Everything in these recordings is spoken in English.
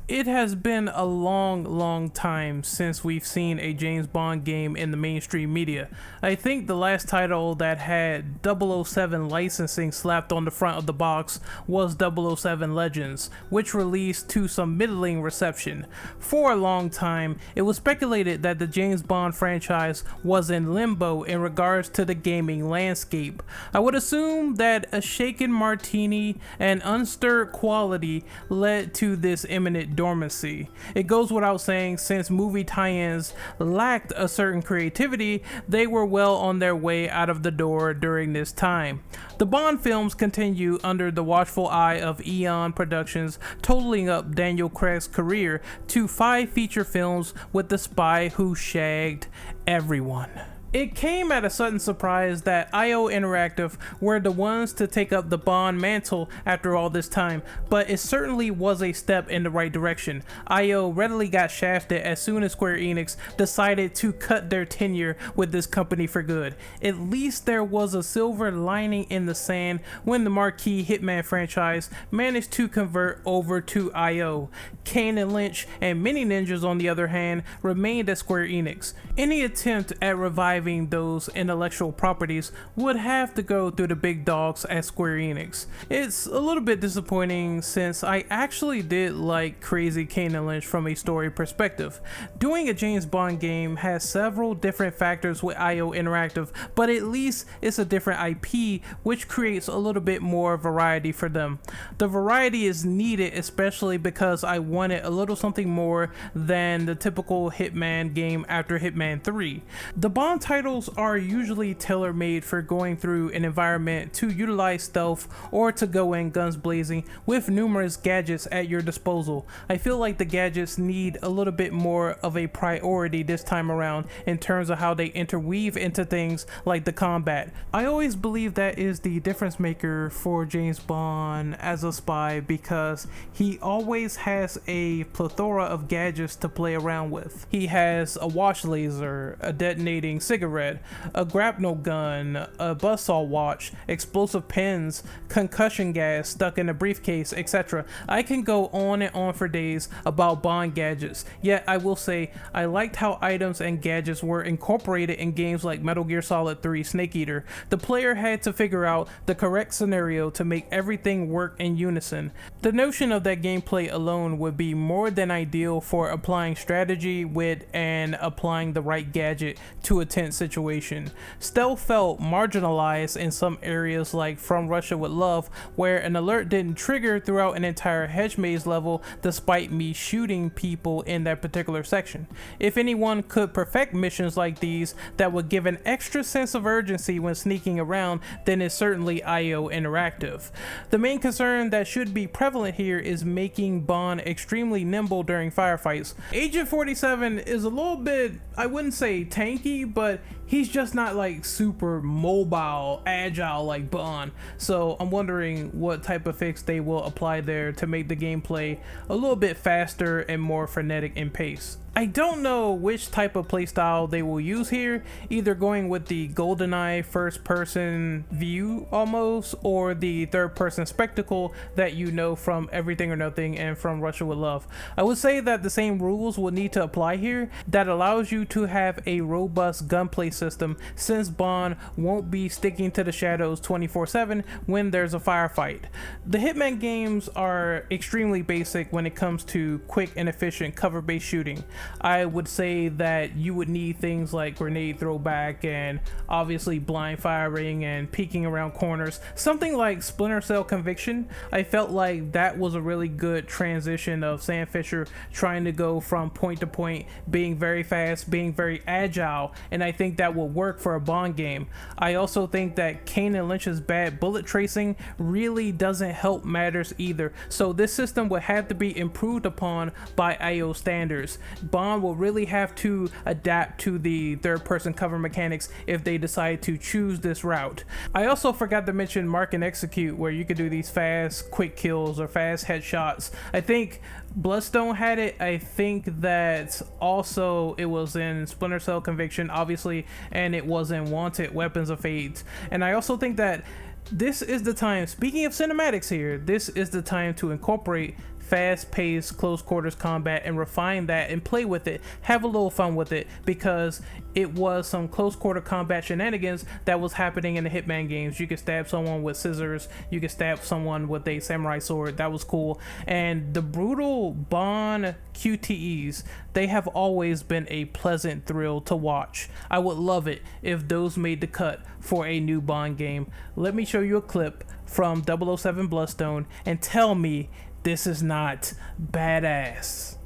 It has been a long time since we've seen a James Bond game in the mainstream media. I think the last title that had 007 licensing slapped on the front of the box was 007 Legends, which released to some middling reception. For a long time, it was speculated that the James Bond franchise was in limbo in regards to the gaming landscape. I would assume that a shaken martini and unstirred quality led to this imminent dormancy. It goes without saying, since movie tie-ins lacked a certain creativity, they were well on their way out of the door during this time. The Bond films continue under the watchful eye of Eon Productions, totaling up Daniel Craig's career to 5 feature films with the spy who shagged everyone. It came at a sudden surprise that IO Interactive were the ones to take up the Bond mantle after all this time, but it certainly was a step in the right direction. IO readily got shafted as soon as Square Enix decided to cut their tenure with this company for good. At least there was a silver lining in the sand when the marquee Hitman franchise managed to convert over to IO. Kane and Lynch and many ninjas, on the other hand, remained at Square Enix. Any attempt at reviving those intellectual properties would have to go through the big dogs at Square Enix. It's a little bit disappointing since I actually did like Crazy Kane and Lynch from a story perspective. Doing a James Bond game has several different factors with IO Interactive, but at least it's a different IP, which creates a little bit more variety for them. The variety is needed, especially because I wanted a little something more than the typical Hitman game after Hitman 3. The Bond titles are usually tailor-made for going through an environment to utilize stealth or to go in guns blazing with numerous gadgets at your disposal. I feel like the gadgets need a little bit more of a priority this time around in terms of how they interweave into things like the combat. I always believe that is the difference maker for James Bond as a spy, because he always has a plethora of gadgets to play around with. He has a wash laser, a detonating cigarette, a grapnel gun, a buzzsaw watch, explosive pins, concussion gas stuck in a briefcase, etc. I can go on and on for days about Bond gadgets, yet I will say I liked how items and gadgets were incorporated in games like Metal Gear Solid 3 Snake Eater. The player had to figure out the correct scenario to make everything work in unison. The notion of that gameplay alone would be more than ideal for applying strategy, wit, and applying the right gadget to a tense situation. Stealth felt marginalized in some areas, like From Russia with Love, where an alert didn't trigger throughout an entire hedge maze level despite me shooting people in that particular section. If anyone could perfect missions like these that would give an extra sense of urgency when sneaking around, then it's certainly IO Interactive. The main concern that should be prevalent here is making Bond extremely nimble during firefights. Agent 47 is a little bit, I wouldn't say tanky, but he's just not like super mobile, agile like Bond. So I'm wondering what type of fix they will apply there to make the gameplay a little bit faster and more frenetic in pace. I don't know which type of playstyle they will use here, either going with the GoldenEye first person view almost, or the third person spectacle that you know from Everything or Nothing and From Russia with Love. I would say that the same rules will need to apply here that allows you to have a robust gunplay system, since Bond won't be sticking to the shadows 24/7 when there's a firefight. The Hitman games are extremely basic when it comes to quick and efficient cover-based shooting. I would say that you would need things like grenade throwback and obviously blind firing and peeking around corners. Something like Splinter Cell Conviction, I felt like that was a really good transition of Sam Fisher trying to go from point to point, being very fast, being very agile, and I think that will work for a Bond game. I also think that Kane and Lynch's bad bullet tracing really doesn't help matters either, so this system would have to be improved upon by IO standards. Bond will really have to adapt to the third person cover mechanics if they decide to choose this route. I also forgot to mention Mark and Execute, where you could do these fast quick kills or fast headshots. I think Bloodstone had it. I think that also it was in Splinter Cell Conviction, obviously, and it was in Wanted Weapons of Fate. And I also think that this is the time, speaking of cinematics here, this is the time to incorporate fast-paced close quarters combat and refine that and play with it, have a little fun with it, because it was some close quarter combat shenanigans that was happening in the Hitman games. You could stab someone with scissors, you could stab someone with a samurai sword. That was cool. And the brutal Bond QTEs, they have always been a pleasant thrill to watch. I would love it if those made the cut for a new Bond game. Let me show you a clip from 007 Bloodstone and tell me this is not badass.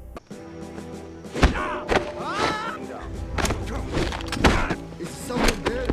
Is someone there?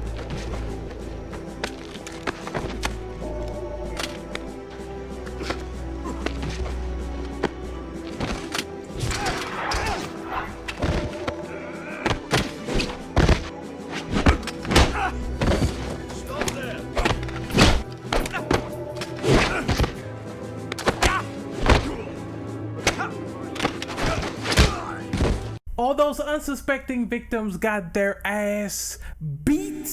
All those unsuspecting victims got their ass beat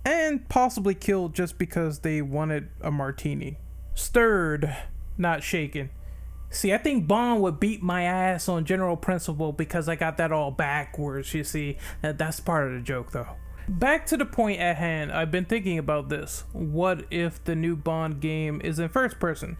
and possibly killed just because they wanted a martini. Stirred, not shaken. See, I think Bond would beat my ass on general principle because I got that all backwards, you see. That's part of the joke though. Back to the point at hand, I've been thinking about this. What if the new Bond game is in first person?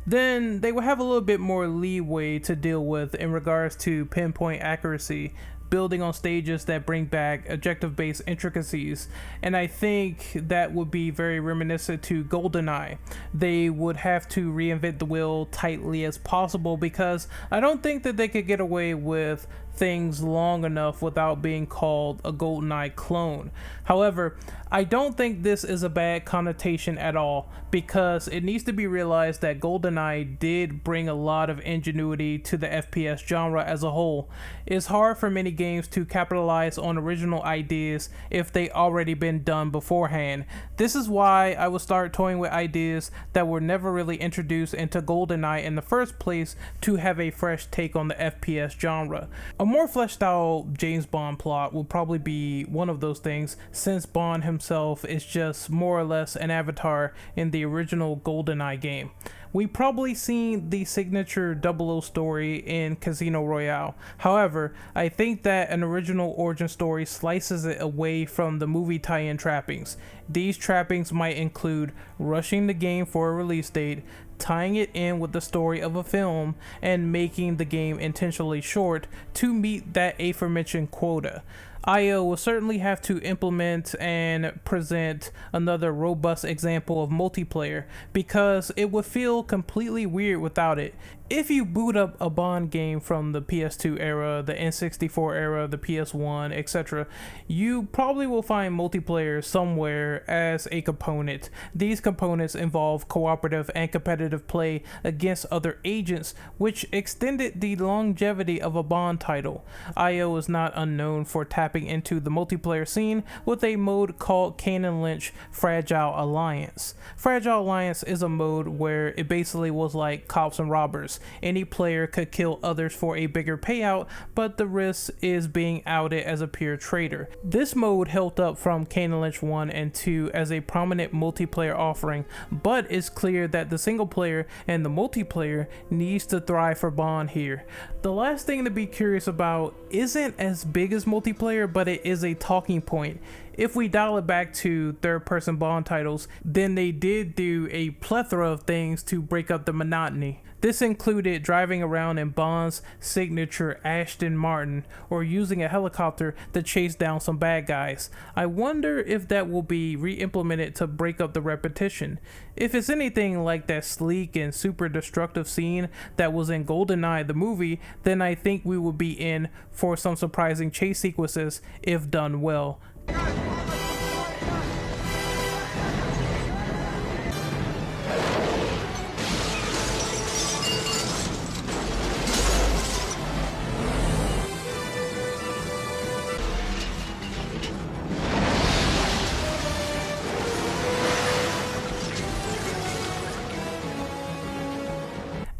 Then they will have a little bit more leeway to deal with in regards to pinpoint accuracy, building on stages that bring back objective-based intricacies, and I think that would be very reminiscent to GoldenEye. They would have to reinvent the wheel tightly as possible because I don't think that they could get away with things long enough without being called a GoldenEye clone. However, I don't think this is a bad connotation at all because it needs to be realized that GoldenEye did bring a lot of ingenuity to the FPS genre as a whole. It's hard for many games to capitalize on original ideas if they already been done beforehand. This is why I would start toying with ideas that were never really introduced into GoldenEye in the first place to have a fresh take on the FPS genre. A more fleshed out James Bond plot will probably be one of those things, since Bond himself is just more or less an avatar in the original GoldenEye game. We've probably seen the signature 00 story in Casino Royale. However, I think that an original origin story slices it away from the movie tie-in trappings. These trappings might include rushing the game for a release date, tying it in with the story of a film, and making the game intentionally short to meet that aforementioned quota. IO will certainly have to implement and present another robust example of multiplayer because it would feel completely weird without it. If you boot up a Bond game from the PS2 era, the N64 era, the PS1, etc., you probably will find multiplayer somewhere as a component. These components involve cooperative and competitive play against other agents, which extended the longevity of a Bond title. IO is not unknown for tapping into the multiplayer scene with a mode called Kane and Lynch Fragile Alliance. Fragile Alliance is a mode where it basically was like cops and robbers. Any player could kill others for a bigger payout, but the risk is being outed as a pure traitor. This mode held up from Kane and Lynch 1 and 2 as a prominent multiplayer offering, but it's clear that the single player and the multiplayer needs to thrive for Bond here. The last thing to be curious about isn't as big as multiplayer, but it is a talking point. If we dial it back to third-person Bond titles, then they did do a plethora of things to break up the monotony. This included driving around in Bond's signature Aston Martin or using a helicopter to chase down some bad guys. I wonder if that will be re-implemented to break up the repetition. If it's anything like that sleek and super destructive scene that was in GoldenEye the movie, then I think we will be in for some surprising chase sequences if done well.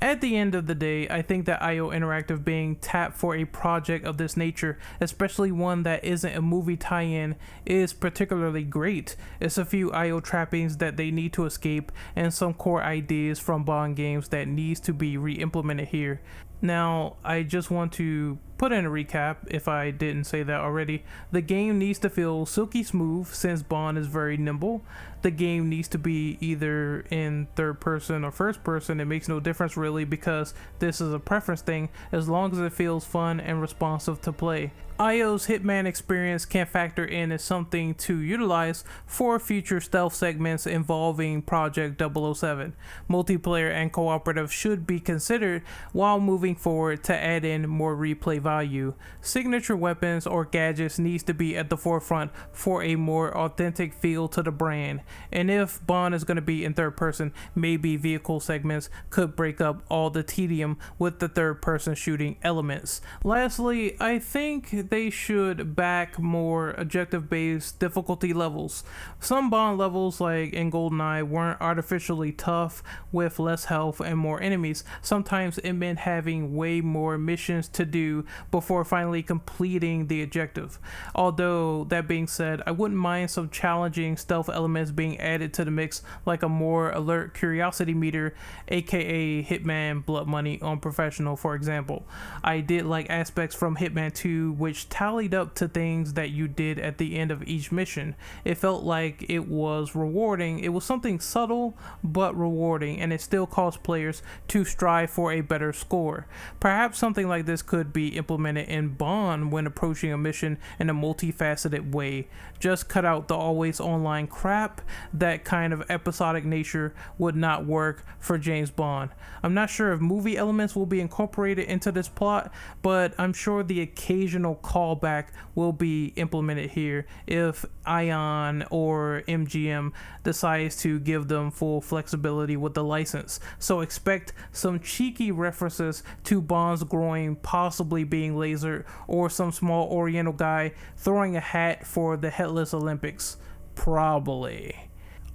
At the end of the day, I think that IO Interactive being tapped for a project of this nature, especially one that isn't a movie tie-in, is particularly great. It's a few IO trappings that they need to escape and some core ideas from Bond games that needs to be re-implemented here. Now, I just want to put in a recap if I didn't say that already. The game needs to feel silky smooth since Bond is very nimble. The game needs to be either in third person or first person. It makes no difference really because this is a preference thing as long as it feels fun and responsive to play. IO's Hitman experience can factor in as something to utilize for future stealth segments involving Project 007. Multiplayer and cooperative should be considered while moving forward to add in more replay value. Signature weapons or gadgets needs to be at the forefront for a more authentic feel to the brand. And if Bond is going to be in third person, maybe vehicle segments could break up all the tedium with the third person shooting elements. Lastly, I think they should back more objective based difficulty levels. Some Bond levels like in GoldenEye weren't artificially tough with less health and more enemies. Sometimes it meant having way more missions to do before finally completing the objective. Although that being said, I wouldn't mind some challenging stealth elements being added to the mix, like a more alert curiosity meter, aka Hitman Blood Money on Professional for example. I did like aspects from Hitman 2 which tallied up to things that you did at the end of each mission. It felt like it was rewarding. It was something subtle but rewarding, and it still caused players to strive for a better score. Perhaps something like this could be implemented in Bond when approaching a mission in a multifaceted way. Just cut out the always online crap. That kind of episodic nature would not work for James Bond. I'm not sure if movie elements will be incorporated into this plot, but I'm sure the occasional callback will be implemented here if ION or MGM decides to give them full flexibility with the license. So expect some cheeky references to Bond's groin possibly being lasered, or some small oriental guy throwing a hat for the Headless Olympics. Probably.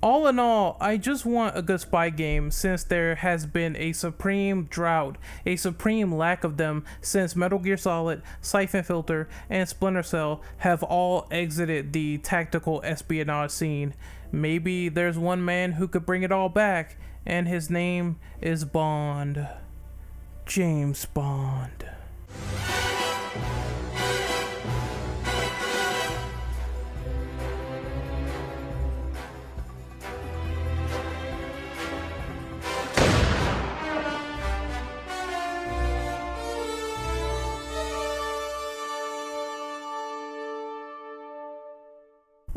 All in all, I just want a good spy game since there has been a supreme drought, a supreme lack of them since Metal Gear Solid, Siphon Filter, and Splinter Cell have all exited the tactical espionage scene. Maybe there's one man who could bring it all back, and his name is Bond. James Bond.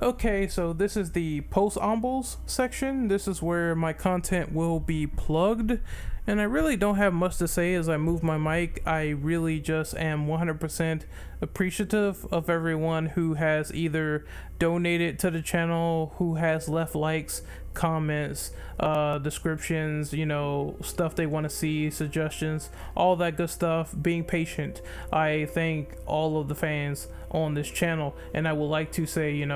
Okay, so this is the post-ambles section. This is where my content will be plugged. And I really don't have much to say as I move my mic. I really just am 100% appreciative of everyone who has either donated to the channel, who has left likes, comments, descriptions, stuff they want to see, suggestions, all that good stuff, being patient. I thank all of the fans on this channel, and I would like to say,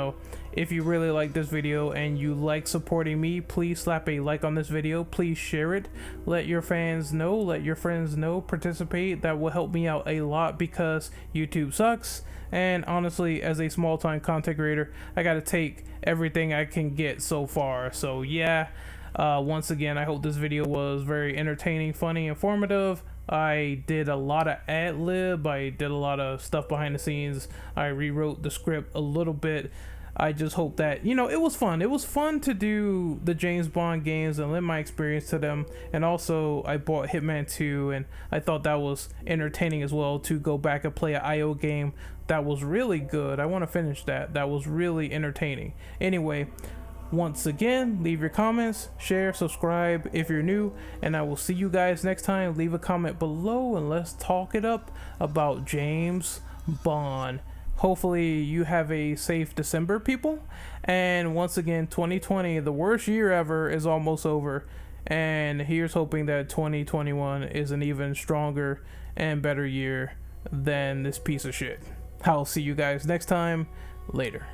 if you really like this video and you like supporting me, please slap a like on this video. Please share it. Let your fans know, let your friends know, participate. That will help me out a lot because YouTube sucks. And honestly, as a small-time content creator, I gotta take everything I can get so far. So yeah, once again, I hope this video was very entertaining, funny, informative. I did a lot of ad-lib. I did a lot of stuff behind the scenes. I rewrote the script a little bit. I just hope that, it was fun. It was fun to do the James Bond games and lend my experience to them. And also, I bought Hitman 2, and I thought that was entertaining as well to go back and play an IO game that was really good. I want to finish that. That was really entertaining. Anyway, once again, leave your comments, share, subscribe if you're new, and I will see you guys next time. Leave a comment below and let's talk it up about James Bond. Hopefully you have a safe December, people. And once again, 2020, the worst year ever, is almost over. And here's hoping that 2021 is an even stronger and better year than this piece of shit. I'll see you guys next time. Later.